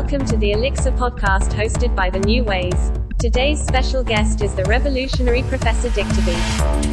Welcome to the Elixir podcast hosted by The New Ways. Today's special guest is the revolutionary Professor Dictabeat.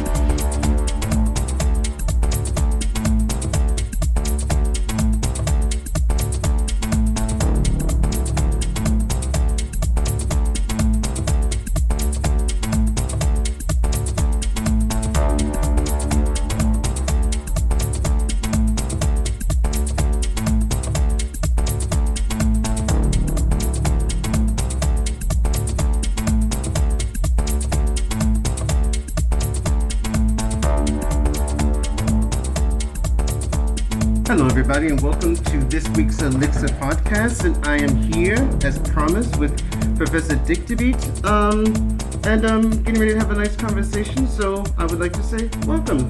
Hello everybody and welcome to this week's Elixir podcast, and I am here as promised with Professor Dictabeat and getting ready to have a nice conversation, so I would like to say welcome.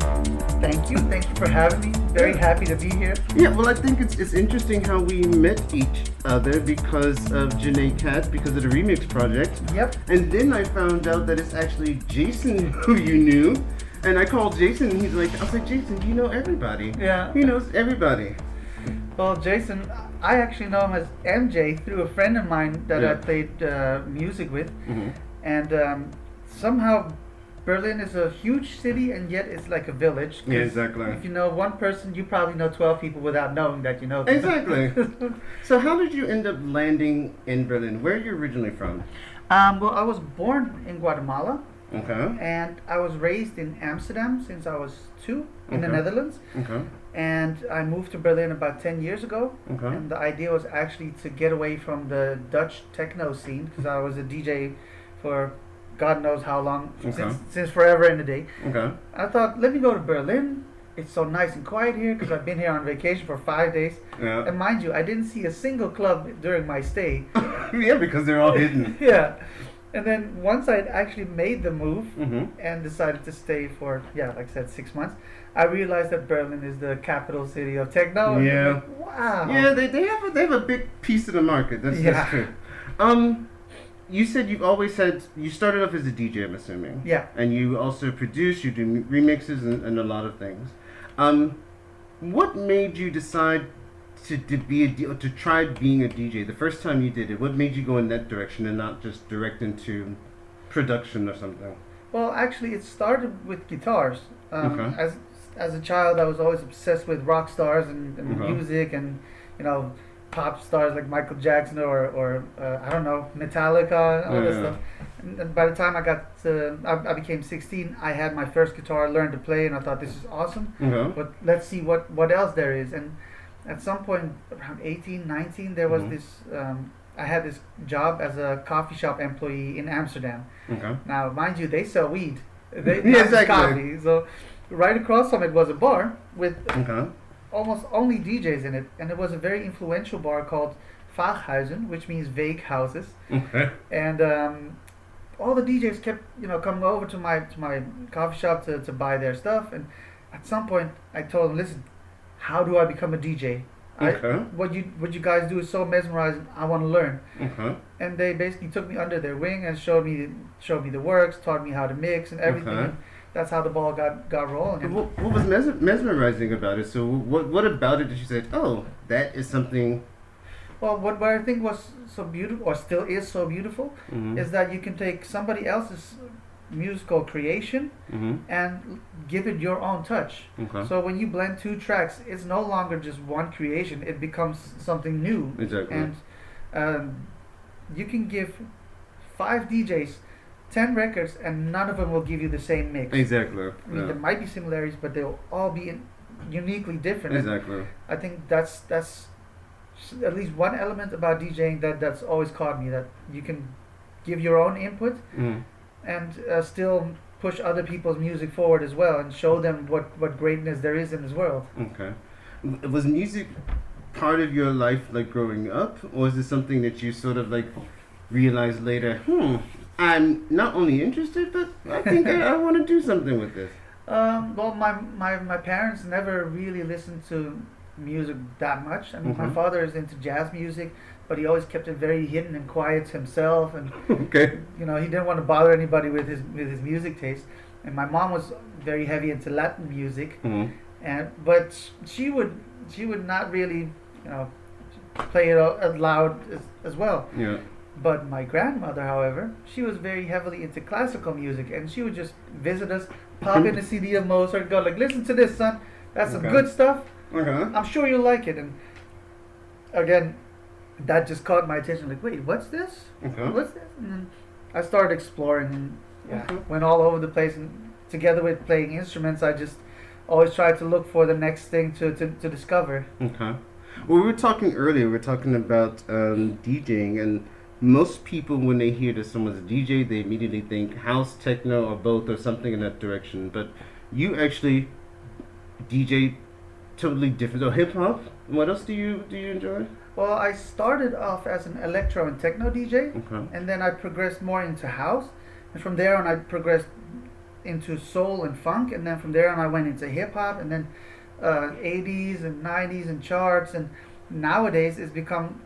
Thank you for having me. Very happy to be here. Yeah, well I think it's interesting how we met each other because of Janae Cat, because of the Remix project. Yep. And then I found out that it's actually Jason who you knew. And I called Jason, and he's like, I was like, Jason, you know everybody. Yeah. He knows everybody. Well, Jason, I actually know him as MJ through a friend of mine that I played music with. Mm-hmm. And somehow Berlin is a huge city, and yet it's like a village. Yeah, exactly. If you know one person, you probably know 12 people without knowing that you know them. Exactly. So how did you end up landing in Berlin? Where are you originally from? Well, I was born in Guatemala. Okay. And I was raised in Amsterdam since I was 2 in the Netherlands. Okay. And I moved to Berlin about 10 years ago. Okay. And the idea was actually to get away from the Dutch techno scene, because I was a DJ for God knows how long, since forever in the day. Okay. I thought, let me go to Berlin. It's so nice and quiet here because I've been here on vacation for 5 days. Yeah. And mind you, I didn't see a single club during my stay. Yeah, because they're all hidden. Yeah. And then once I'd actually made the move Mm-hmm. and decided to stay for, like I said, 6 months, I realized that Berlin is the capital city of techno. And Yeah. like, wow. Yeah, they have a big piece of the market. That's true. You said you started off as a DJ, I'm assuming. Yeah. And you also produce, you do remixes and a lot of things. What made you decide to try being a DJ? The first time you did it, what made you go in that direction and not just direct into production or something? Well, actually, it started with guitars. Okay. As a child, I was always obsessed with rock stars and music and, pop stars like Michael Jackson or I don't know, Metallica, all this stuff. And by the time I became 16, I had my first guitar, learned to play, and I thought, this is awesome. Okay. But let's see what else there is. And at some point, around 18, 19, there was this, I had this job as a coffee shop employee in Amsterdam. Okay. Now, mind you, they sell weed. They Yeah, not just exactly. coffee. So right across from it was a bar with Okay. almost only DJs in it. And it was a very influential bar called Vaaghuizen, which means vague houses. Okay. And all the DJs kept, coming over to my coffee shop to buy their stuff. And at some point, I told them, listen, how do I become a DJ? Okay. What you guys do is so mesmerizing. I want to learn. Okay. And they basically took me under their wing and showed me the works, taught me how to mix and everything. Okay. And that's how the ball got rolling. What was mesmerizing about it? So what about it that you said, oh, that is something? Well, what I think was so beautiful, or still is so beautiful, is that you can take somebody else's musical creation and give it your own touch. Okay. So when you blend 2 tracks, it's no longer just one creation, it becomes something new. Exactly. And you can give 5 DJs 10 records and none of them will give you the same mix. Exactly. I mean, there might be similarities, but they'll all be uniquely different. Exactly. And I think that's at least one element about DJing that's always caught me, that you can give your own input and still push other people's music forward as well and show them what greatness there is in this world. Okay. Was music part of your life, like growing up, or is it something that you sort of like realized later, I'm not only interested, but I think I want to do something with this? Well, my parents never really listened to music that much. I mean, my father is into jazz music, but he always kept it very hidden and quiet to himself, and Okay. he didn't want to bother anybody with his music taste. And my mom was very heavy into Latin music, but she would not really play it out loud as well. Yeah. But my grandmother, however, she was very heavily into classical music, and she would just visit us, pop in a CD of Mozart, go like, listen to this, son. That's some good stuff. Okay. I'm sure you'll like it. And again, that just caught my attention. Like, wait, what's this? Okay. What's this? And then I started exploring and went all over the place. And together with playing instruments, I just always tried to look for the next thing to discover. Okay. Well, we were talking earlier. We were talking about DJing, and most people, when they hear that someone's a DJ, they immediately think house, techno, or both, or something in that direction. But you actually DJ totally different. So hip hop. What else do you enjoy? Well, I started off as an electro and techno DJ, and then I progressed more into house, and from there on I progressed into soul and funk, and then from there on I went into hip hop, and then 80s and 90s and charts, and nowadays it's become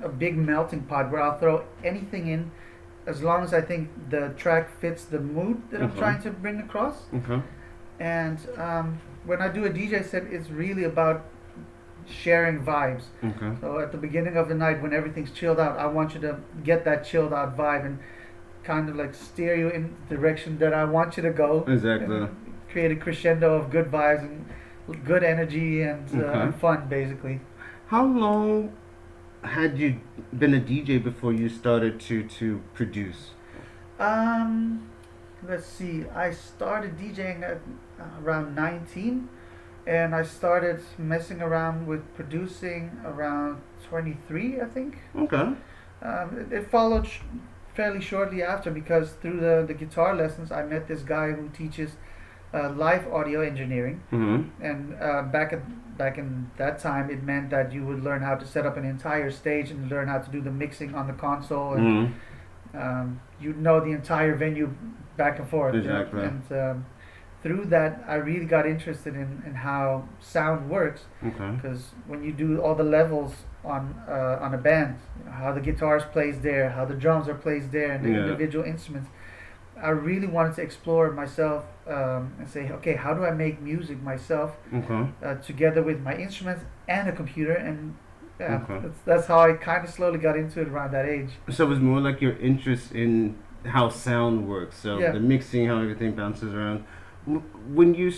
a big melting pot where I'll throw anything in as long as I think the track fits the mood that I'm trying to bring across. And when I do a DJ set, it's really about sharing vibes. So at the beginning of the night, when everything's chilled out, I want you to get that chilled out vibe and kind of like steer you in the direction that I want you to go. Exactly. Create a crescendo of good vibes and good energy and fun, basically. How long had you been a DJ before you started to produce? Let's see. I started DJing at around 19, and I started messing around with producing around 23, I think. Okay. It followed fairly shortly after, because through the guitar lessons I met this guy who teaches live audio engineering, and back in that time it meant that you would learn how to set up an entire stage and learn how to do the mixing on the console, and you'd know the entire venue back and forth. Exactly. And through that I really got interested in how sound works, because when you do all the levels on a band, how the guitars plays there, how the drums are placed there, and the individual instruments, I really wanted to explore myself and say, okay, how do I make music myself together with my instruments and a computer? And that's how I kind of slowly got into it around that age. So it was more like your interest in how sound works, so the mixing, how everything bounces around. When you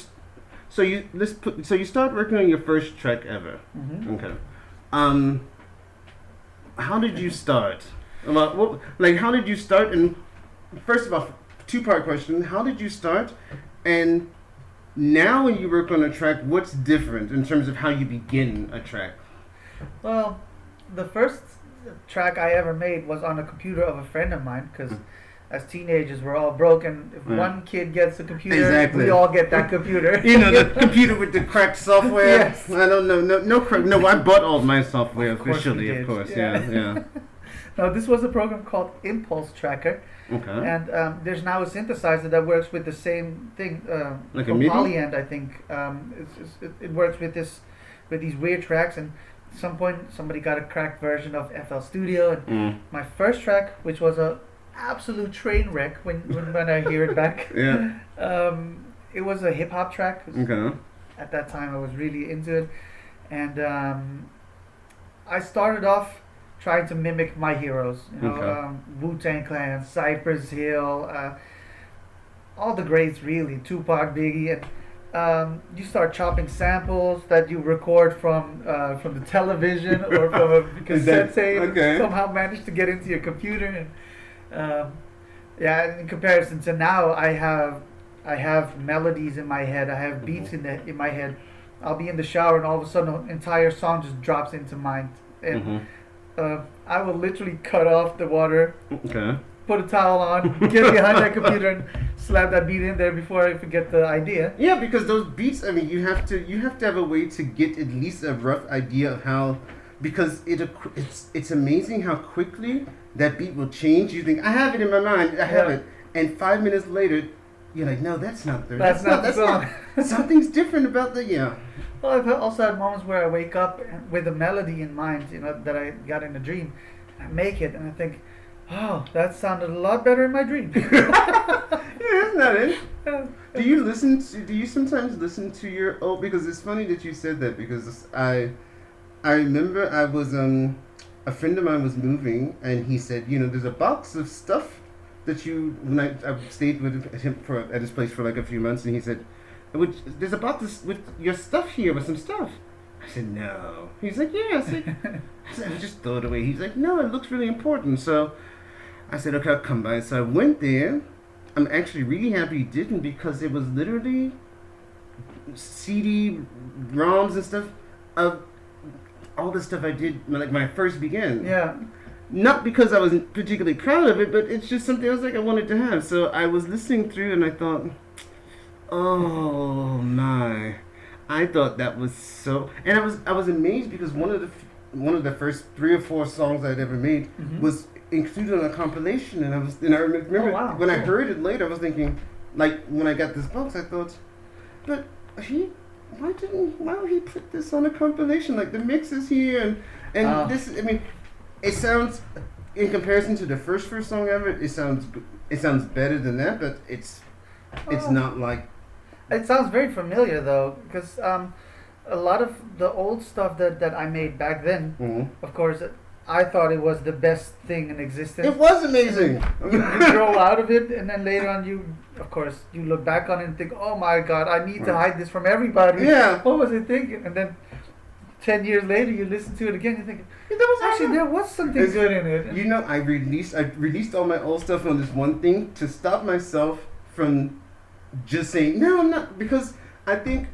you start working on your first track ever. Okay. How did you start? How did you start? And first of all, two-part question: how did you start? And now, when you work on a track, what's different in terms of how you begin a track? Well, the first track I ever made was on a computer of a friend of mine, because as teenagers we're all broken. If one kid gets a computer, we all get that computer. You know, the computer with the cracked software. Yes. I don't know, no. I bought all my software officially, of course. Yeah. No, this was a program called Impulse Tracker. And there's now a synthesizer that works with the same thing, like from a MIDI? Polyend, I think. It works with these weird tracks, and at some point somebody got a cracked version of FL Studio, and my first track, which was a absolute train wreck when I hear it back, it was a hip hop track. At that time I was really into it, and I started off trying to mimic my heroes, Wu-Tang Clan, Cypress Hill, all the greats really, Tupac, Biggie, and you start chopping samples that you record from the television or from a cassette tape, somehow managed to get into your computer, and in comparison to now, I have melodies in my head, I have beats in my head. I'll be in the shower and all of a sudden an entire song just drops into mind, and I will literally cut off the water, put a towel on, get behind that computer and slap that beat in there before I forget the idea. Yeah, because those beats, I mean, you have to have a way to get at least a rough idea of how, because it's amazing how quickly that beat will change. You think, I have it in my mind, I have it, and 5 minutes later, you're like, no, that's not the song. Something's different about the Well, I've also had moments where I wake up with a melody in mind, that I got in a dream. I make it, and I think, oh, that sounded a lot better in my dream. Isn't that it? Do you sometimes listen to your old? Because it's funny that you said that, because I remember I was a friend of mine was moving, and he said, there's a box of stuff that when I stayed with him at his place for like a few months, and he said, there's a box with your stuff here with some stuff. I said, no. He's like, yeah. I said, I just throw it away. He's like, no, it looks really important. So I said, okay, I'll come by. So I went there. I'm actually really happy he didn't, because it was literally CD ROMs and stuff of all the stuff I did like when I first began. Yeah. Not because I wasn't particularly proud of it, but it's just something I was like I wanted to have. So I was listening through and I thought, oh my, I thought that was so, and I was amazed because one of the first 3 or 4 songs I'd ever made was included on a compilation, and I remember when I heard it later, I was thinking, like when I got this box, I thought, but why would he put this on a compilation? Like the mix is here, and this. I mean, it sounds, in comparison to the first song ever, it sounds better than that, but it's not like. It sounds very familiar though, because a lot of the old stuff that I made back then, of course, I thought it was the best thing in existence. It was amazing. You grow out of it, and then later on, you look back on it and think, "Oh my God, I need to hide this from everybody." Yeah. What was I thinking? And then 10 years later, you listen to it again, you're thinking, there was something good in it. I released all my old stuff on this one thing to stop myself from just saying no, I'm not, because I think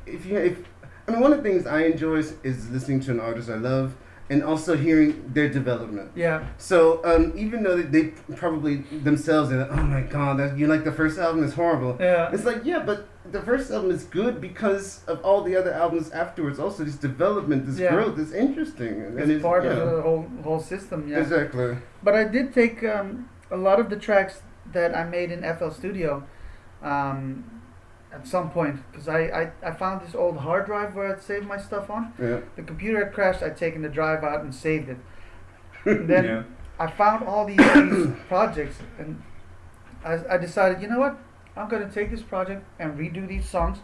one of the things I enjoy is listening to an artist I love, and also hearing their development. Yeah. So even though they probably themselves are like, oh my God, you like the first album is horrible. Yeah. It's like, yeah, but the first album is good because of all the other albums afterwards. Also, this development, this growth is interesting. And it's part of the whole system. Yeah. Exactly. But I did take a lot of the tracks that I made in FL Studio at some point, because I found this old hard drive where I'd saved my stuff on. Yeah. The computer had crashed. I'd taken the drive out and saved it. And then I found all these projects, and I decided, you know what? I'm going to take this project and redo these songs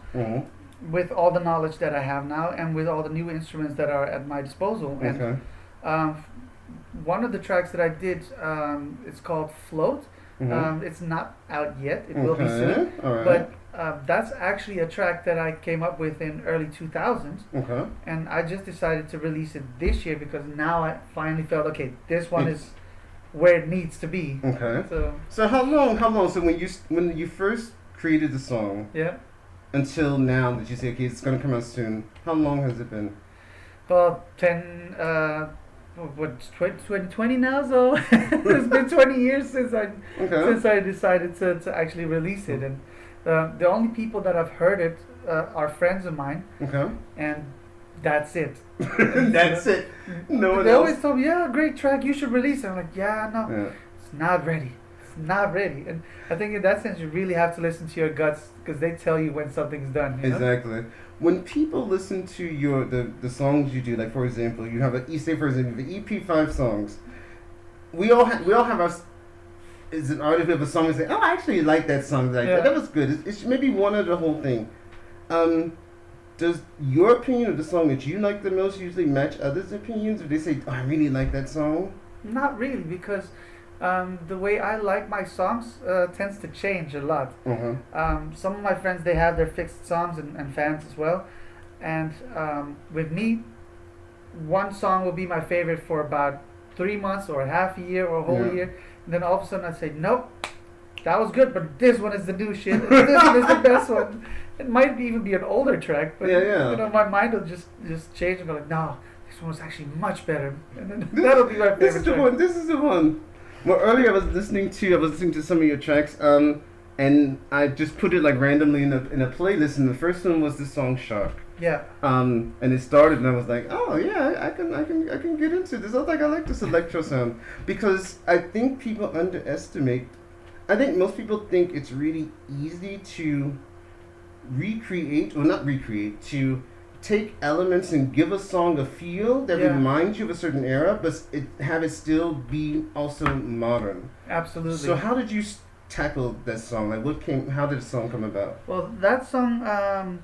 with all the knowledge that I have now and with all the new instruments that are at my disposal. Okay. And one of the tracks that I did, it's called Float. It's not out yet. It will be soon. All right. But that's actually a track that I came up with in early 2000s. Okay. And I just decided to release it this year because now I finally felt, okay, this one is where it needs to be. Okay. So how long? So when you first created the song, until now that you say, okay, it's gonna come out soon, how long has it been? Well, 2020 now, so it's been 20 years since I decided to actually release it, and the only people that have heard it are friends of mine. Okay. And that's it. That's it. No one They else. always told me, yeah, great track, you should release it. I'm like, it's not ready. It's not ready. And I think in that sense, you really have to listen to your guts, because they tell you when something's done. You know? Exactly. When people listen to the songs you do, like for example, you have the EP 5 songs. We all have our. Is an artist with a song and say, oh, I actually like that song. That was good. It's maybe one of the whole thing. Does your opinion of the song that you like the most usually match others' opinions? If they say, oh, I really like that song? Not really, because the way I like my songs tends to change a lot. Some of my friends, they have their fixed songs and fans as well. And with me, one song will be my favorite for about 3 months or half a year or a whole year. And then all of a sudden I'd say, nope, that was good, but this one is the new shit. This one is the best one. It might even be an older track, but you know, my mind will just change and be like, no, this one was actually much better. And then that'll be my favorite This is the track. one. This is the one. Well, earlier I was listening to some of your tracks, and I just put it like randomly in a playlist, and the first one was the song Shark. Yeah. And it started, and I was like, oh yeah, I can get into this. I was like, I like this electro sound, because I think people underestimate. I think most people think it's really easy to to take elements and give a song a feel that reminds you of a certain era, but have it still be also modern. Absolutely. So how did you tackle that song? Like, how did the song come about? Well, that song,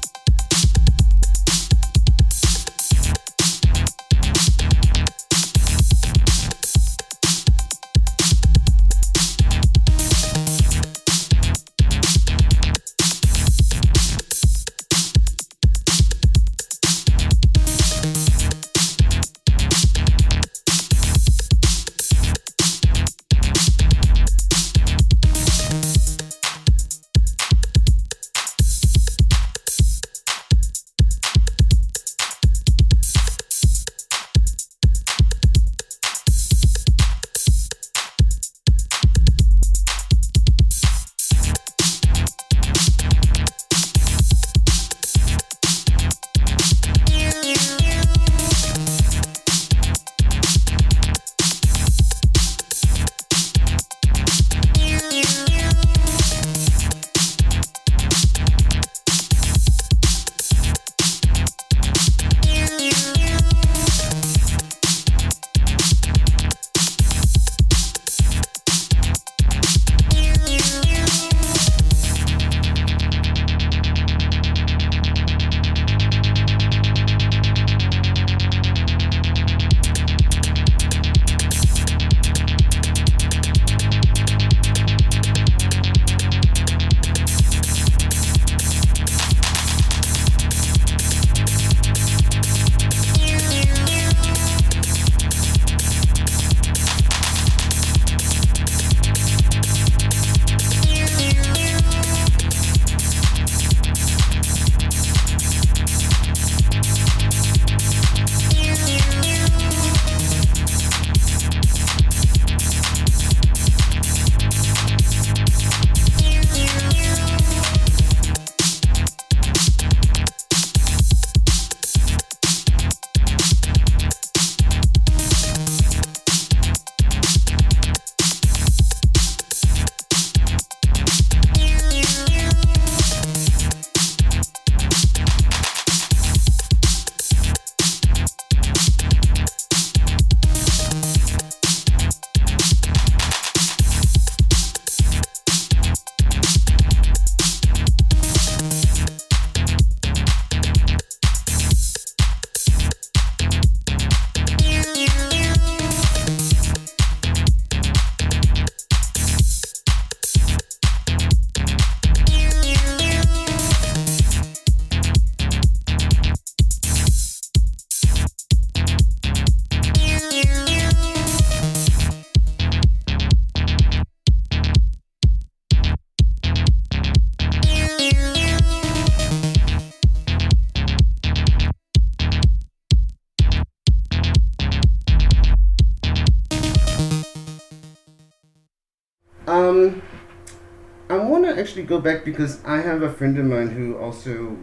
I want to actually go back because I have a friend of mine who also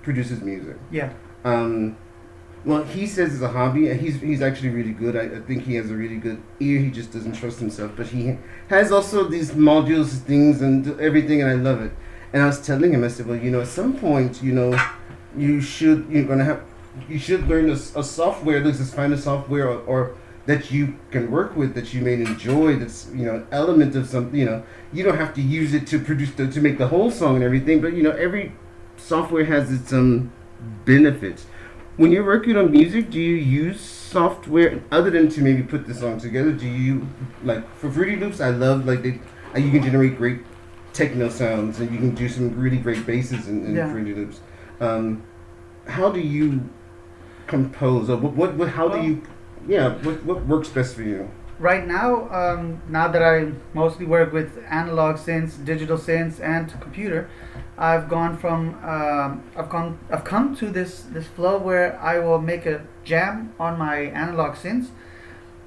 produces music. Yeah. Well, he says it's a hobby, and he's actually really good. I think he has a really good ear. He just doesn't trust himself, but he has also these modules, things, and everything, and I love it. And I was telling him, I said, well, at some point, you should learn a software. Just find a software or that you can work with, that you may enjoy. That's element of something. You don't have to use it to produce to make the whole song and everything, but every software has its benefits. When you're working on music, do you use software other than to maybe put the song together? Do you, like, for Fruity Loops, I love, like, you can generate great techno sounds, and you can do some really great basses in Fruity Loops. How do you compose, or what works best for you? Right now, now that I mostly work with analog synths, digital synths, and computer, I've gone from I've come to this flow where I will make a jam on my analog synths.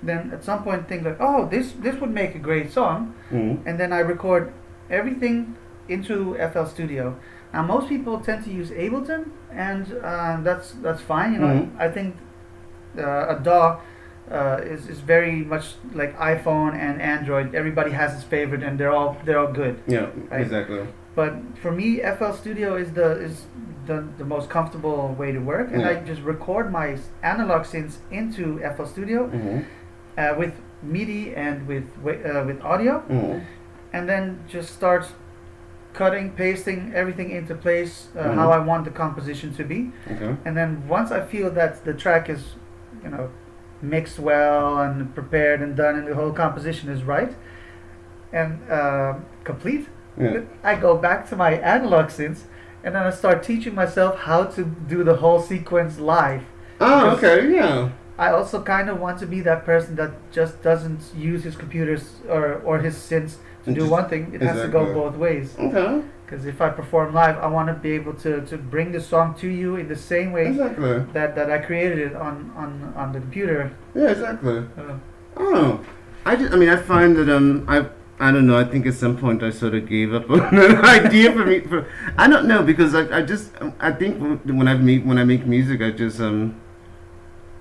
Then at some point think like, oh, this would make a great song, and then I record everything into FL Studio. Now most people tend to use Ableton, and that's fine. I think a DAW is very much like iPhone and Android. Everybody has his favorite, and they're all good. Yeah, right? Exactly. But for me, FL Studio is the most comfortable way to work, and I just record my analog synths into FL Studio with MIDI and with audio, and then just start cutting, pasting everything into place how I want the composition to be. Okay. And then once I feel that the track is, mixed well and prepared and done, and the whole composition is right and complete, I go back to my analog synths, and then I start teaching myself how to do the whole sequence live. Oh, okay, yeah. I also kind of want to be that person that just doesn't use his computers or his synths to do one thing. It has to go both ways. Okay. Because if I perform live, I want to be able to bring the song to you in the same way that I created it on the computer. Yeah, exactly. I find that I don't know. I think at some point I sort of gave up on an idea for me. I don't know, because I think when I make music,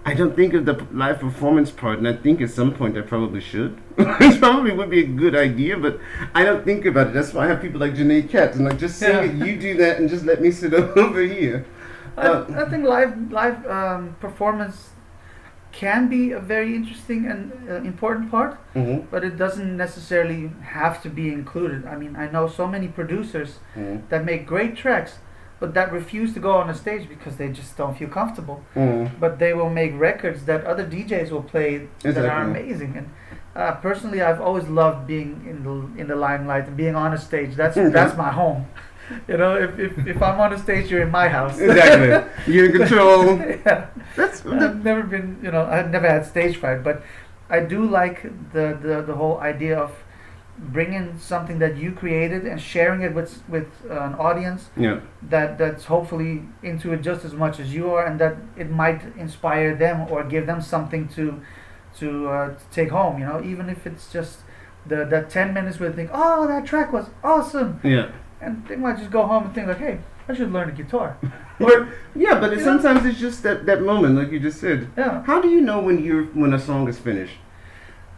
I don't think of the live performance part, and I think at some point I probably should. It probably would be a good idea, but I don't think about it. That's why I have people like Janae Katz, and like, just sing it, you do that, and just let me sit over here. I think live performance can be a very interesting and important part, but it doesn't necessarily have to be included. I mean, I know so many producers that make great tracks, but that refuse to go on a stage because they just don't feel comfortable. But they will make records that other DJs will play that are amazing. And personally, I've always loved being in the limelight and being on a stage. That's my home. If I'm on a stage, you're in my house. Exactly. You're in control. I've never been, I've never had stage fright, but I do like the whole idea of bringing something that you created and sharing it with an audience that's hopefully into it just as much as you are, and that it might inspire them or give them something to take home, even if it's just that 10 minutes where they think, oh, that track was awesome, and they might just go home and think like, hey, I should learn a guitar. But sometimes it's just that moment, like you just said. How do you know when a song is finished?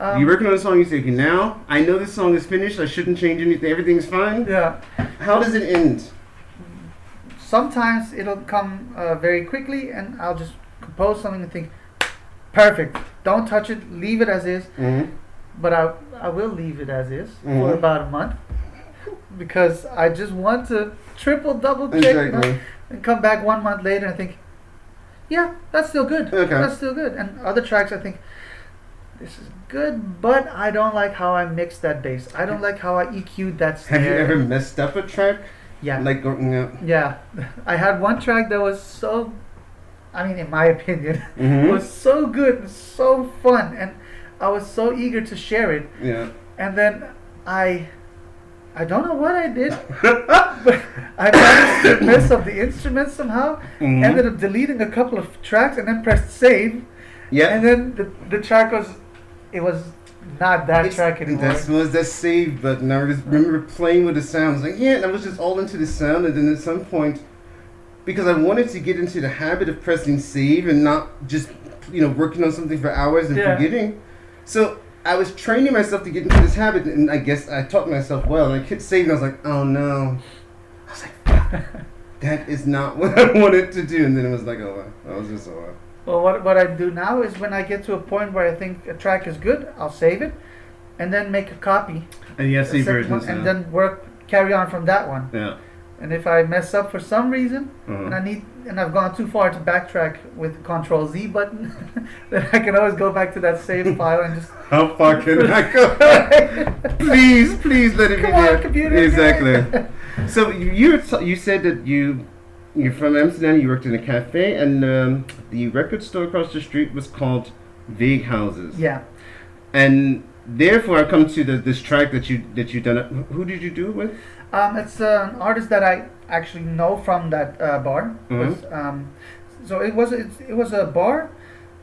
You're working on a song, you say, okay, now I know this song is finished, I shouldn't change anything, everything's fine. How does it end? Sometimes it'll come very quickly, and I'll just compose something and think, perfect, don't touch it, leave it as is. But I will leave it as is for about a month, because I just want to double check, and come back 1 month later and think, yeah, that's still good. That's still good. And other tracks I think, this is good, but I don't like how I mixed that bass. I don't like how I EQ'd that snare. Have you ever messed up a track? Yeah. Like going out? Yeah. I had one track that was so, in my opinion, it was so good and so fun, and I was so eager to share it. Yeah. And then I don't know what I did, but I managed to mess up the instruments somehow. Ended up deleting a couple of tracks and then pressed save. Yeah. And then the track was not that track anymore. Was that save button. I just remember playing with the sound. I was like, yeah, and I was just all into the sound. And then at some point, because I wanted to get into the habit of pressing save and not just, working on something for hours and forgetting. So I was training myself to get into this habit, and I guess I taught myself well. And I hit save, and I was like, oh no. I was like, that is not what I wanted to do. And then it was like, oh, wow. I was just, oh, wow. Well, what I do now is when I get to a point where I think a track is good, I'll save it, and then make a copy. And you have save versions and then carry on from that one. Yeah. And if I mess up for some reason, and I've gone too far to backtrack with Control Z button, then I can always go back to that save file and just. How far can I go? Please let it be there. Come on, computer. Exactly. So you said that you're from Amsterdam. You worked in a cafe, and the record store across the street was called Vague Houses. Yeah. And therefore, I come to this track that you done. Who did you do it with? It's an artist that I actually know from that bar. So it was a bar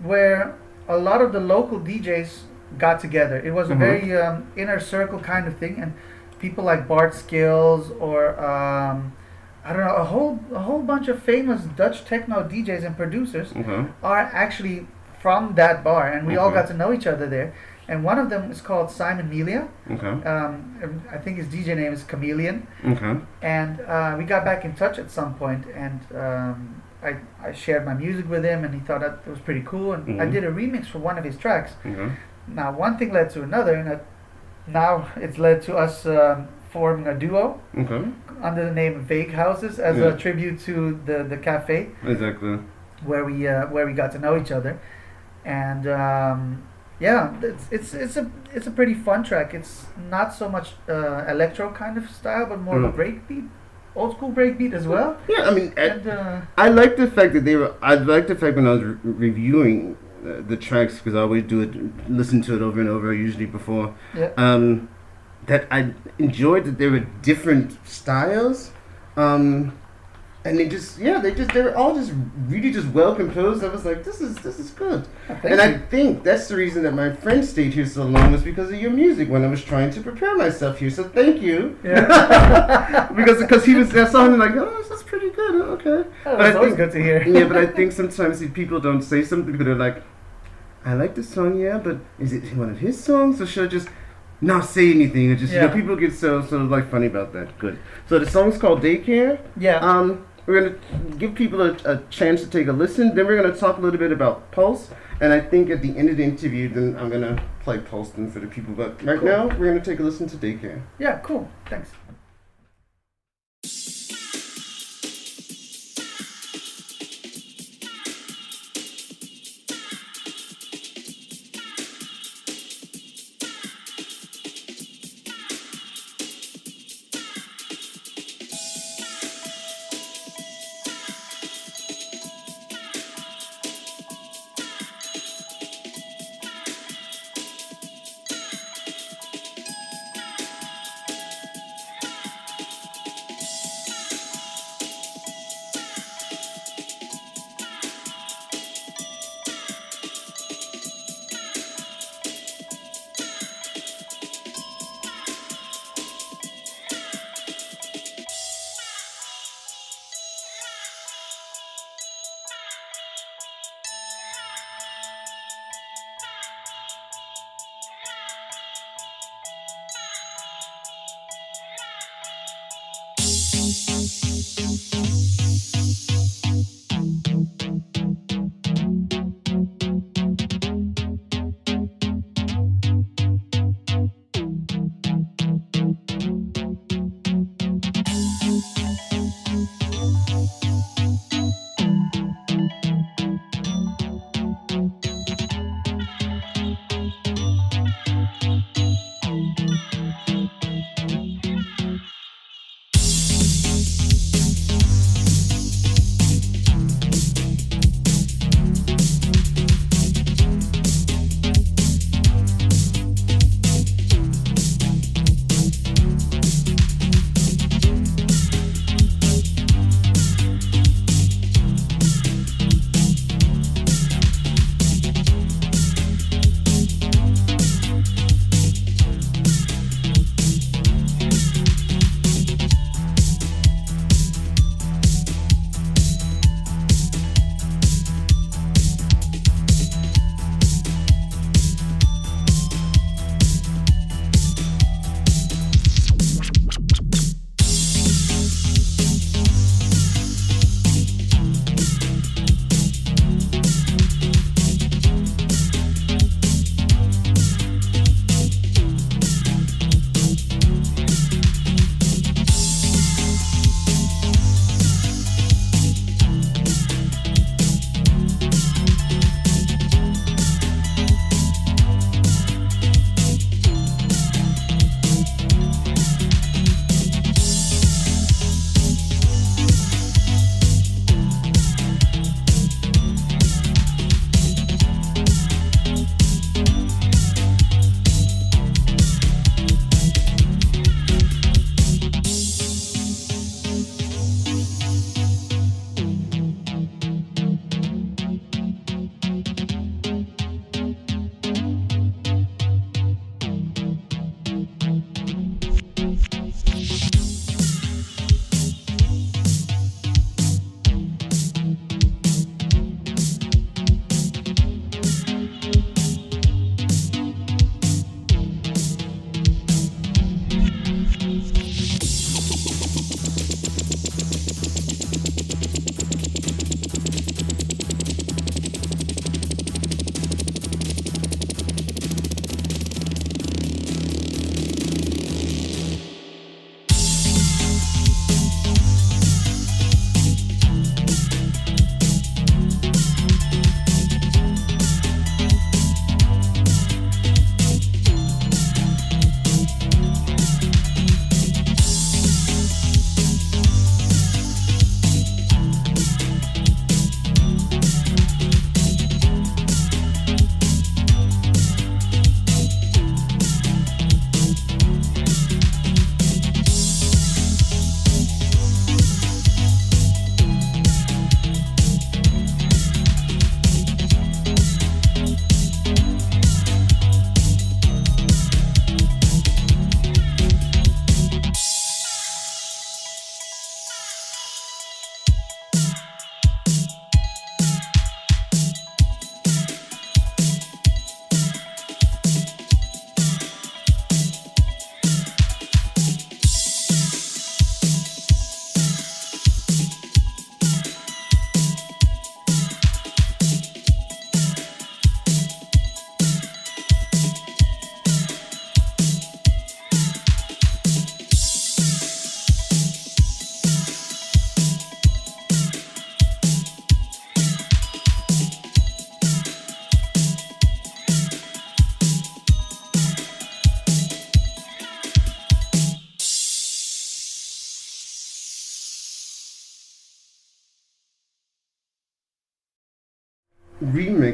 where a lot of the local DJs got together. It was a very inner circle kind of thing, and people like Bart Skills or I don't know, a whole bunch of famous Dutch techno DJs and producers are actually from that bar, and we all got to know each other there. And one of them is called Simon Melia. I think his DJ name is Chameleon. And we got back in touch at some point, and I shared my music with him, and he thought that it was pretty cool. And I did a remix for one of his tracks. Now, one thing led to another, and now it's led to us forming a duo under the name Vague Houses as a tribute to the cafe. Exactly. Where we got to know each other, and. Yeah, it's a pretty fun track. It's not so much electro kind of style, but more of a breakbeat, old school breakbeat as well. Yeah, I mean, I like the fact that I like the fact when I was reviewing the tracks, because I always listen to it over and over, usually before. Yeah. That I enjoyed that there were different styles. And they were all just really just well composed. I was like, this is good. I think that's the reason that my friend stayed here so long, was because of your music when I was trying to prepare myself here. So thank you. Yeah. because that song, like, oh, that's pretty good. Oh, okay. Oh, that's always good to hear. Yeah, but I think sometimes if people don't say something because they're like, I like this song, yeah, but is it one of his songs, or should I just not say anything? Or just people get so like funny about that. Good. So the song's called Daycare. Yeah. We're going to give people a chance to take a listen. Then we're going to talk a little bit about Pulse. And I think at the end of the interview, then I'm going to play Pulse then for the people. But right now, we're going to take a listen to Daycare. Yeah, cool. Thanks.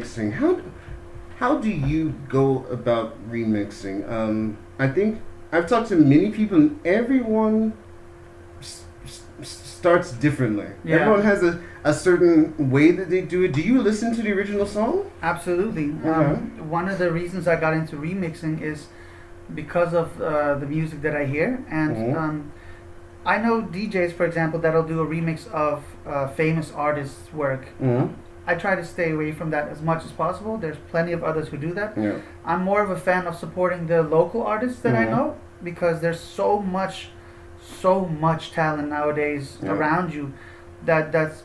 remixing. How do you go about remixing? I think I've talked to many people, and everyone starts differently. Yeah. Everyone has a certain way that they do it. Do you listen to the original song? Absolutely. One of the reasons I got into remixing is because of the music that I hear, and I know DJs, for example, that'll do a remix of famous artists' work. I try to stay away from that as much as possible. There's plenty of others who do that. Yeah. I'm more of a fan of supporting the local artists that I know, because there's so much talent nowadays around you that's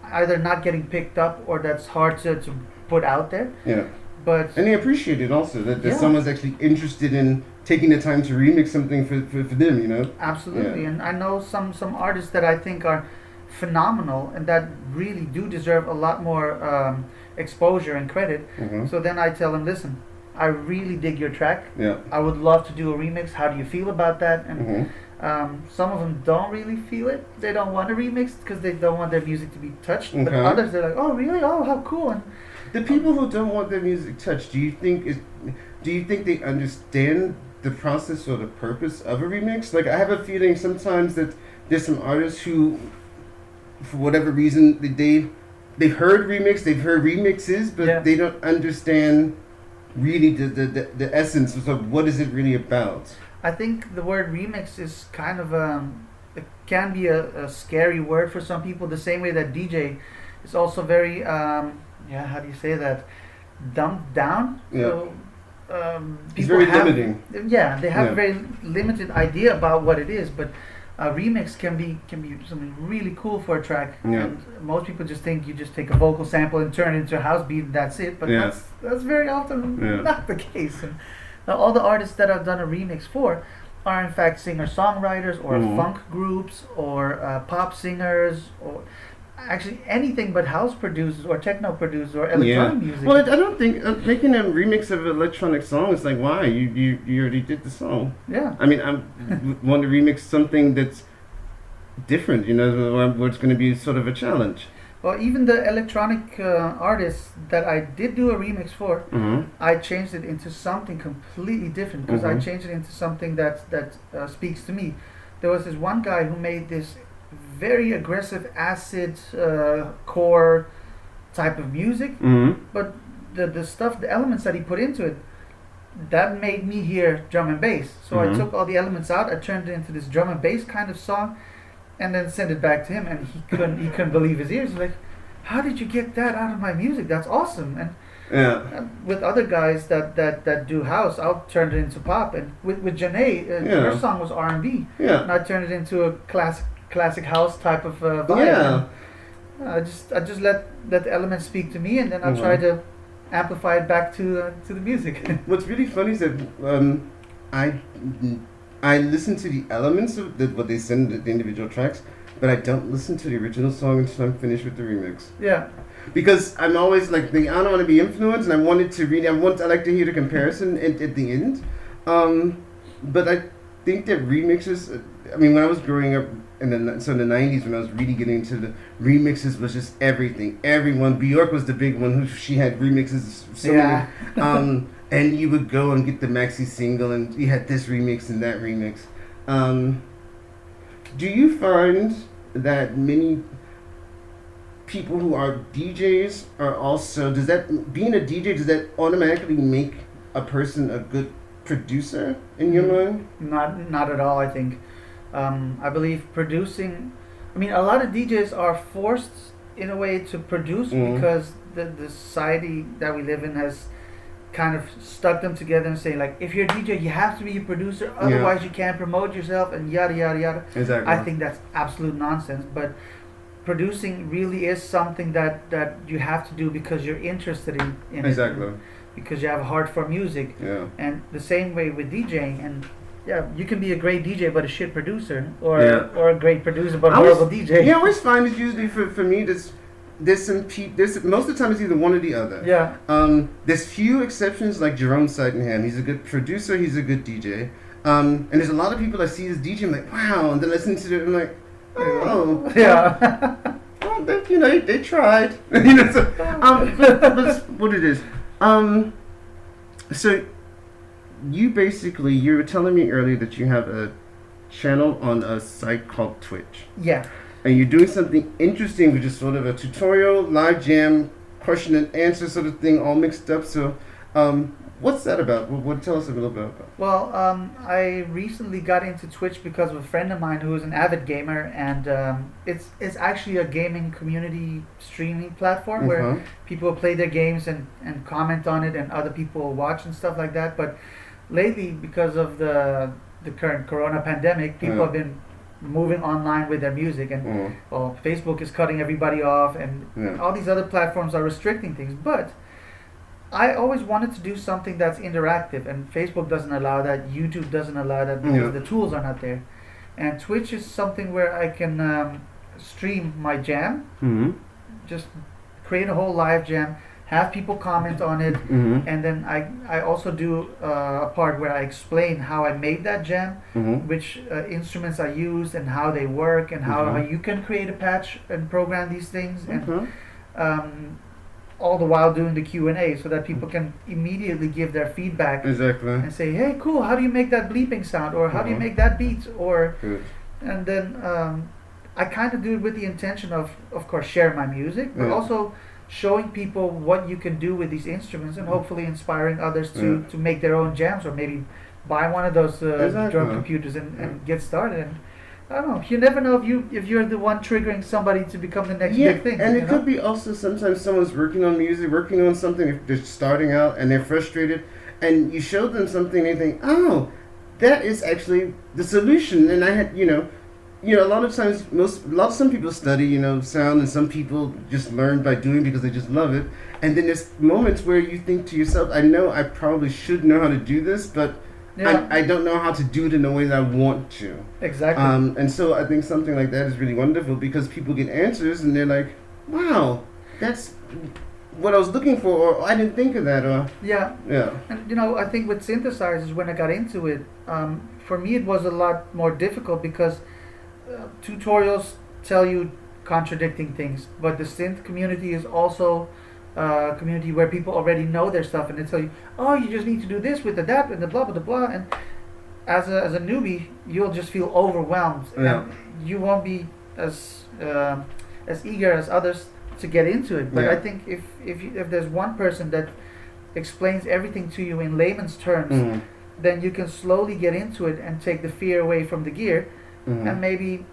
either not getting picked up or that's hard to put out there. Yeah. But and they appreciate it also that someone's actually interested in taking the time to remix something for them, you know? Absolutely. And I know some artists that I think are phenomenal and that really do deserve a lot more exposure and credit. So then I tell them, listen, I really dig your track. Yeah. I would love to do a remix. How do you feel about that? And some of them don't really feel it. They don't want a remix because they don't want their music to be touched. But others, they're like, oh, really? Oh, how cool. And the people who don't want their music touched, do you think they understand the process or the purpose of a remix? Like, I have a feeling sometimes that there's some artists who, for whatever reason, they've heard remixes, but they don't understand really the essence of what is it really about. I think the word remix is kind of it can be a scary word for some people, the same way that DJ is also very how do you say that, dumbed down. So it's very limiting. Yeah, they have a very limited idea about what it is, but a remix can be something really cool for a track. And most people just think you just take a vocal sample and turn it into a house beat and that's it, but that's very often not the case. And all the artists that I've done a remix for are in fact singer-songwriters or funk groups or pop singers or actually anything but house producers or techno producers or electronic music. Well, I don't think making a remix of an electronic song is like, why? You already did the song. Yeah. I mean, I want to remix something that's different, you know, where it's going to be sort of a challenge. Well, even the electronic artists that I did do a remix for, I changed it into something completely different because I changed it into something that speaks to me. There was this one guy who made this very aggressive acid core type of music, but the elements that he put into it, that made me hear drum and bass. So I took all the elements out, I turned it into this drum and bass kind of song, and then sent it back to him, and he couldn't believe his ears. He's like, how did you get that out of my music? That's awesome. And with other guys that do house, I'll turn it into pop. And with Janae, her song was R&B, and I turned it into a classic house type of vibe. I just let the elements speak to me, and then I try to amplify it back to the music. What's really funny is that I listen to the elements of what they send the individual tracks, but I don't listen to the original song until I'm finished with the remix. Yeah. Because I'm always like, I don't want to be influenced, and I like to hear the comparison at the end. But I think that remixes, I mean, when I was growing up in the 90s, when I was really getting into the remixes, was just everything. Everyone, Bjork was the big one, she had remixes. And you would go and get the maxi single, and you had this remix and that remix. Do you find that many people who are DJs are also, being a DJ, does that automatically make a person a good producer in your mind? Not at all, I think. I believe producing, I mean, a lot of DJs are forced in a way to produce because the society that we live in has kind of stuck them together and say, like, if you're a DJ, you have to be a producer, otherwise you can't promote yourself, and yada yada yada. Exactly. I think that's absolute nonsense, but producing really is something that you have to do because you're interested in it, because you have a heart for music. And the same way with DJing, and you can be a great DJ but a shit producer, or a great producer but horrible DJ. I always find it's usually for me there's most of the time it's either one or the other. There's few exceptions, like Jerome Sydenham. He's a good producer, he's a good DJ. And there's a lot of people I see as DJ, I'm like, wow, and then listen to it, I'm like, oh, well, they tried. That's what it is. So you were telling me earlier that you have a channel on a site called Twitch. Yeah. And you're doing something interesting, which is sort of a tutorial, live jam, question and answer sort of thing, all mixed up. So, what's that about? Tell us a little bit about that. Well, I recently got into Twitch because of a friend of mine who is an avid gamer, and it's actually a gaming community streaming platform where people play their games and comment on it, and other people watch and stuff like that. But lately, because of the current Corona pandemic, people have been moving online with their music, and well, Facebook is cutting everybody off, and all these other platforms are restricting things. But I always wanted to do something that's interactive, and Facebook doesn't allow that, YouTube doesn't allow that because the tools are not there. And Twitch is something where I can stream my jam, just create a whole live jam, have people comment on it, and then I also do a part where I explain how I made that jam, which instruments I used and how they work, and how you can create a patch and program these things, and all the while doing the Q&A so that people can immediately give their feedback and say, hey, cool, how do you make that bleeping sound, or how do you make that beat, or and then I kind of do it with the intention of course, share my music, but also showing people what you can do with these instruments, and hopefully inspiring others to make their own jams, or maybe buy one of those drum computers and get started. And I don't know, you never know if you're the one triggering somebody to become the next big thing. And it could be also sometimes someone's working on music, working on something, if they're starting out and they're frustrated, and you show them something, they think, oh, that is actually the solution. And I had, a lot of times, some people study, sound, and some people just learn by doing because they just love it. And then there's moments where you think to yourself, I know I probably should know how to do this, but I don't know how to do it in the way that I want to. Exactly. And so I think something like that is really wonderful, because people get answers and they're like, wow, that's what I was looking for, or I didn't think of that, or... Yeah. And, I think with synthesizers, when I got into it, for me it was a lot more difficult, because tutorials tell you contradicting things, but the synth community is also a community where people already know their stuff, and they tell you, oh, you just need to do this with the that and the blah blah blah, and as a newbie, you'll just feel overwhelmed, and you won't be as eager as others to get into it. But I think if there's one person that explains everything to you in layman's terms, then you can slowly get into it and take the fear away from the gear. And maybe,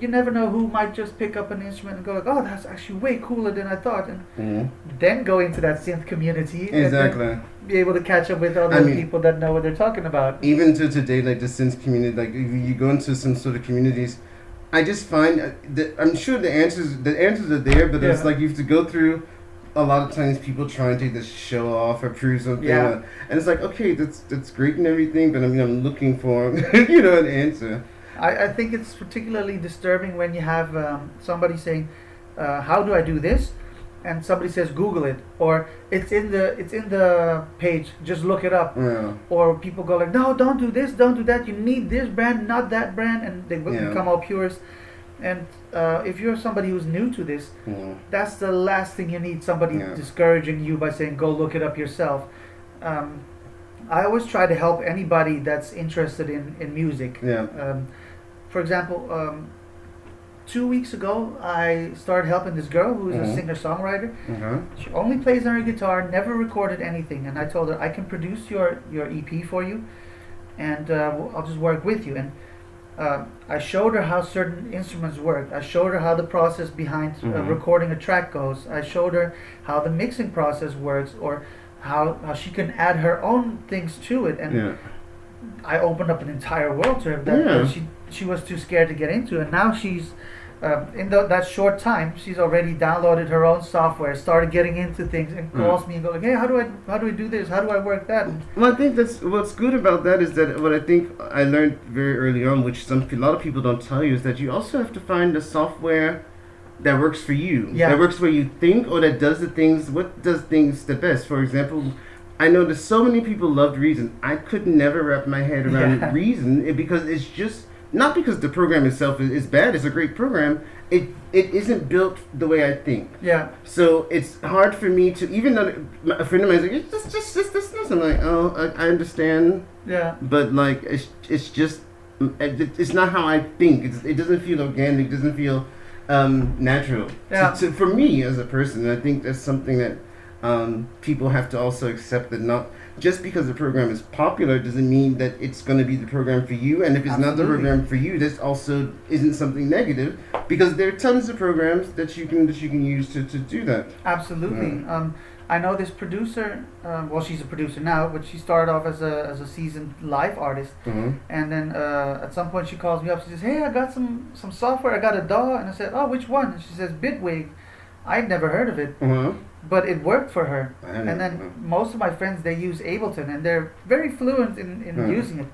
you never know who might just pick up an instrument and go like, oh, that's actually way cooler than I thought, and then go into that synth community and be able to catch up with other people that know what they're talking about. Even to today, like the synth community, like if you go into some sort of communities, I just find that I'm sure the answers are there, but it's like you have to go through a lot of times people try and take this show off or prove something, and it's like, okay, that's great and everything, but I'm looking for an answer. I think it's particularly disturbing when you have somebody saying, how do I do this? And somebody says, Google it, or it's in the page, just look it up. Or people go like, no, don't do this, don't do that, you need this brand, not that brand, and they become all purists. And if you're somebody who's new to this, that's the last thing you need, somebody discouraging you by saying, go look it up yourself. I always try to help anybody that's interested in music. For example, 2 weeks ago, I started helping this girl who is a singer-songwriter. She only plays on her guitar, never recorded anything. And I told her, I can produce your EP for you, and I'll just work with you. And I showed her how certain instruments work. I showed her how the process behind recording a track goes. I showed her how the mixing process works, or how she can add her own things to it. And I opened up an entire world to her that she was too scared to get into, and now she's in that short time she's already downloaded her own software, started getting into things, and calls me and goes like, hey, how do I do this, how do I work that? Well, I think that's what's good about that, is that what I think I learned very early on, which a lot of people don't tell you, is that you also have to find the software that works for you, that works where you think, or that does what does things the best. For example, I know that so many people loved Reason. I could never wrap my head around Reason, because it's just not because the program itself is bad. It's a great program. It isn't built the way I think. Yeah. So it's hard for me to, even though a friend of mine is like, it's just this. I'm like, oh, I understand. Yeah. But like, it's just, it's not how I think. It doesn't feel organic. It doesn't feel natural. Yeah. So for me as a person, I think that's something that people have to also accept, that not just because the program is popular doesn't mean that it's going to be the program for you. And if it's not the program for you, this also isn't something negative, because there are tons of programs that you can use to do that. Absolutely. I know this producer. Well, she's a producer now, but she started off as a seasoned live artist. Mm-hmm. And then at some point she calls me up. She says, "Hey, I got some software. I got a DAW." And I said, "Oh, which one?" And she says, "Bitwig." I'd never heard of it. Mm-hmm. But it worked for her. And then most of my friends, they use Ableton, and they're very fluent in using it.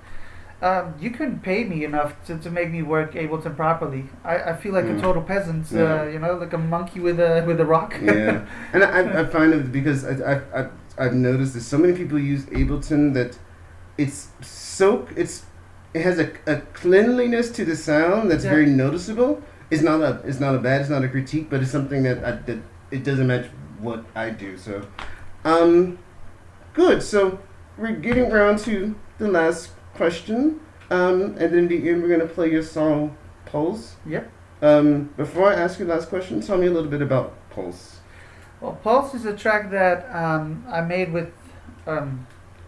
You couldn't pay me enough to make me work Ableton properly. I feel like a total peasant, like a monkey with a rock. Yeah, and I find it, because I've noticed that so many people use Ableton that it has a cleanliness to the sound that's very noticeable. It's not a critique, but it's something that it doesn't match what I do. So, good. So we're getting around to the last question, and then at the end we're gonna play your song Pulse. Yep. Before I ask you the last question, tell me a little bit about Pulse. Well, Pulse is a track that I made with.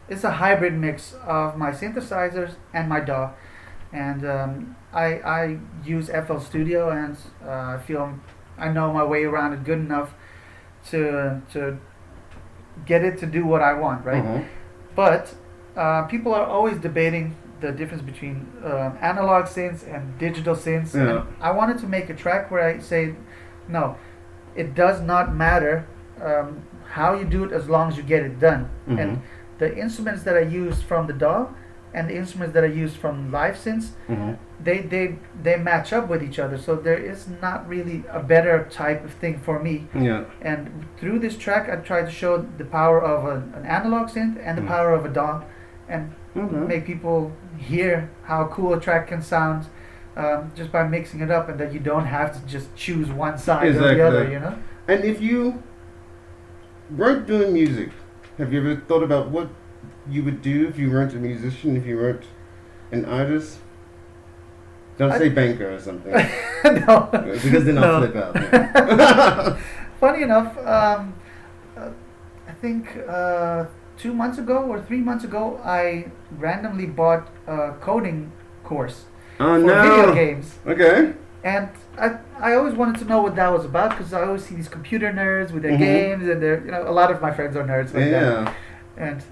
It's a hybrid mix of my synthesizers and my DAW, and I use FL Studio, and I feel I know my way around it good enough to get it to do what I want, right? Mm-hmm. But people are always debating the difference between analog synths and digital synths. Yeah. And I wanted to make a track where I say, no, it does not matter how you do it as long as you get it done. Mm-hmm. And the instruments that I use from the DAW and the instruments that I use from live synths, Mm-hmm. they match up with each other. So there is not really a better type of thing for me. Yeah. And through this track, I tried to show the power of an analog synth and the power of a DAW, and make people hear how cool a track can sound just by mixing it up, and that you don't have to just choose one side or the other, you know? And if you weren't doing music, have you ever thought about what you would do if you weren't a musician, if you weren't an artist? Don't say banker or something. No. Because then I'll flip out. Yeah. Funny enough, I think 2 months ago or 3 months ago, I randomly bought a coding course for video games. Okay. And I always wanted to know what that was about, because I always see these computer nerds with their games, and they're, a lot of my friends are nerds like that. And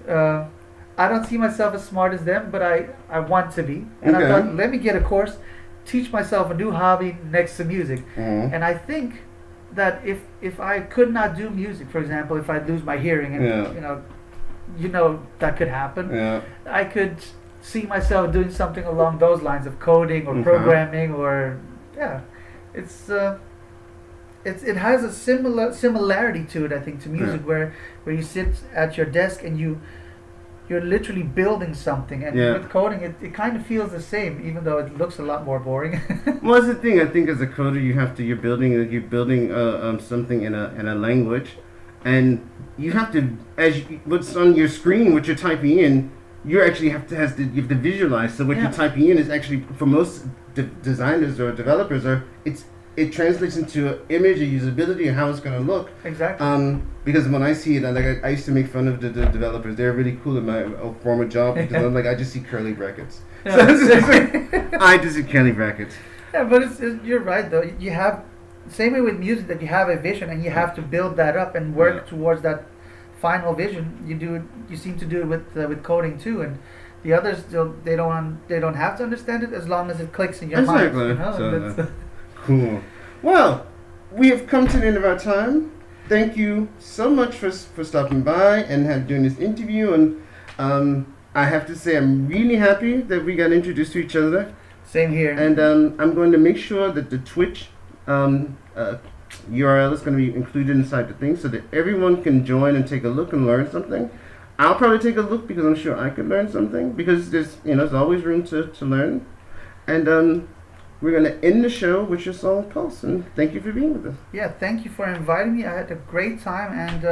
I don't see myself as smart as them, but I want to be. And I thought, let me get a course, teach myself a new hobby next to music. And I think that if I could not do music, for example, if I'd lose my hearing, and that could happen. Yeah. I could see myself doing something along those lines of coding or programming, or it has a similarity to it, I think, to music, where you sit at your desk and you're literally building something, and with coding it kind of feels the same, even though it looks a lot more boring. Well, that's the thing. I think as a coder, you're building something in a language, and you have to, what's on your screen, what you're typing in, you actually have to visualize. So what you're typing in is actually, for most designers or developers, it translates into an image, a usability, and how it's going to look. Exactly. Because when I see it, I used to make fun of the developers. They're really cool in my former job, because I'm like, I just see curly brackets. Yeah. So I just see curly brackets. Yeah, but you're right though. You have, same way with music, that you have a vision and you have to build that up and work towards that final vision. You seem to do it with coding too, and the others, they don't have to understand it, as long as it clicks in your mind. So, cool. Well, we have come to the end of our time. Thank you so much for stopping by and doing this interview. And I have to say, I'm really happy that we got introduced to each other. Same here. And I'm going to make sure that the Twitch URL is going to be included inside the thing, so that everyone can join and take a look and learn something. I'll probably take a look, because I'm sure I could learn something, because there's always room to learn. And we're going to end the show with your song Pulse. And thank you for being with us. Yeah, thank you for inviting me. I had a great time, and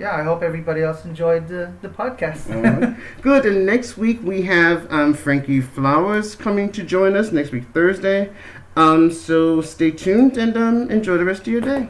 I hope everybody else enjoyed the podcast. All right. Good. And next week we have Frankie Flowers coming to join us next week, Thursday. So stay tuned and enjoy the rest of your day.